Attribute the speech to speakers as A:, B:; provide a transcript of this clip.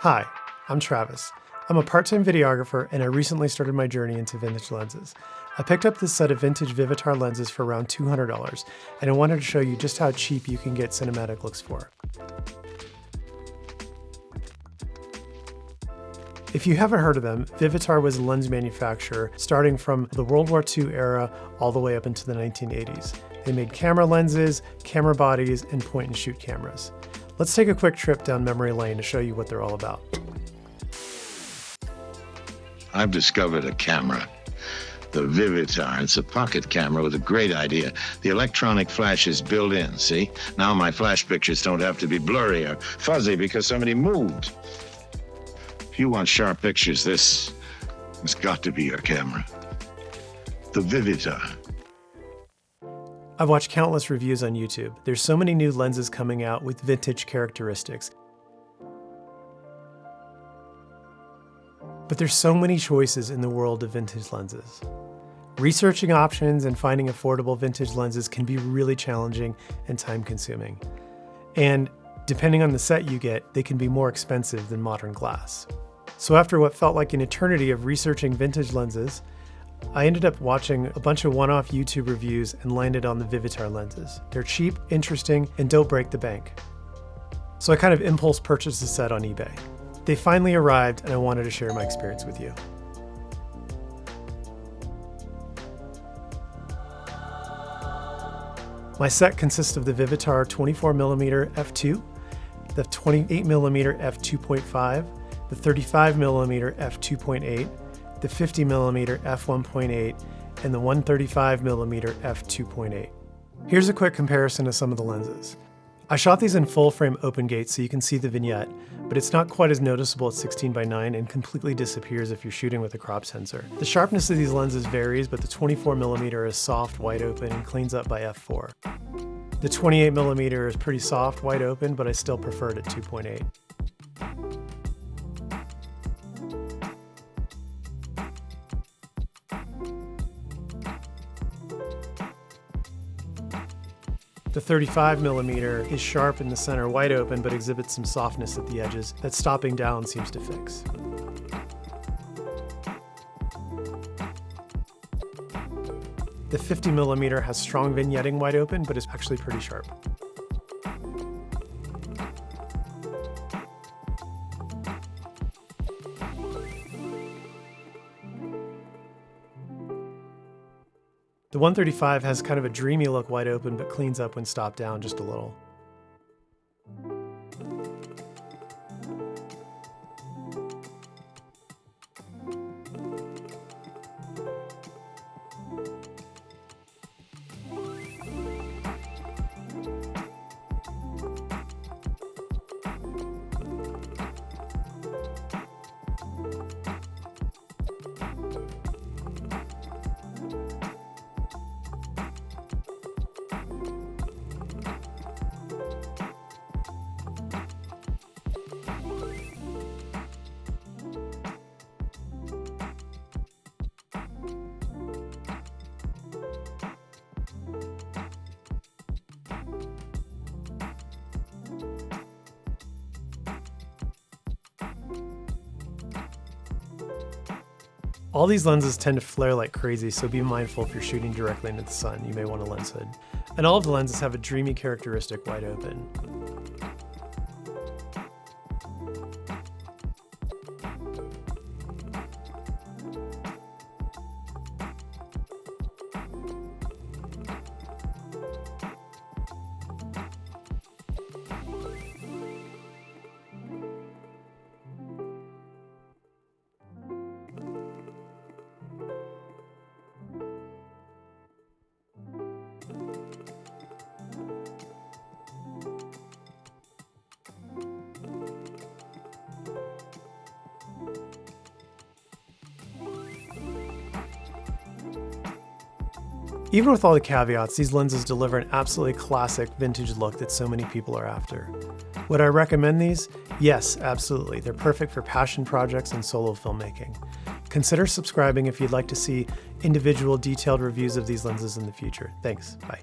A: Hi, I'm Travis. I'm a part-time videographer and I recently started my journey into vintage lenses. I picked up this set of vintage Vivitar lenses for around $200 and I wanted to show you just how cheap you can get cinematic looks for. If you haven't heard of them, Vivitar was a lens manufacturer starting from the World War II era all the way up into the 1980s. They made camera lenses, camera bodies, and point-and-shoot cameras. Let's take a quick trip down memory lane to show you what they're all about.
B: I've discovered a camera, the Vivitar. It's a pocket camera with a great idea. The electronic flash is built in, see? Now my flash pictures don't have to be blurry or fuzzy because somebody moved. If you want sharp pictures, this has got to be your camera. The Vivitar.
A: I've watched countless reviews on YouTube. There's so many new lenses coming out with vintage characteristics. But there's so many choices in the world of vintage lenses. Researching options and finding affordable vintage lenses can be really challenging and time-consuming. And depending on the set you get, they can be more expensive than modern glass. So after what felt like an eternity of researching vintage lenses, I ended up watching a bunch of one-off YouTube reviews and landed on the Vivitar lenses. They're cheap, interesting, and don't break the bank. So I kind of impulse purchased the set on eBay. They finally arrived and I wanted to share my experience with you. My set consists of the Vivitar 24mm f2, the 28mm f2.5, the 35mm f2.8, the 50mm f1.8, and the 135mm f2.8. Here's a quick comparison of some of the lenses. I shot these in full frame open gate so you can see the vignette, but it's not quite as noticeable at 16:9 and completely disappears if you're shooting with a crop sensor. The sharpness of these lenses varies, but the 24mm is soft, wide open, and cleans up by f4. The 28mm is pretty soft, wide open, but I still prefer it at 2.8. The 35mm is sharp in the center, wide open, but exhibits some softness at the edges that stopping down seems to fix. The 50mm has strong vignetting wide open, but is actually pretty sharp. The 135 has kind of a dreamy look wide open, but cleans up when stopped down just a little. All these lenses tend to flare like crazy, so be mindful if you're shooting directly into the sun, you may want a lens hood. And all of the lenses have a dreamy characteristic wide open. Even with all the caveats, these lenses deliver an absolutely classic vintage look that so many people are after. Would I recommend these? Yes, absolutely. They're perfect for passion projects and solo filmmaking. Consider subscribing if you'd like to see individual detailed reviews of these lenses in the future. Thanks, bye.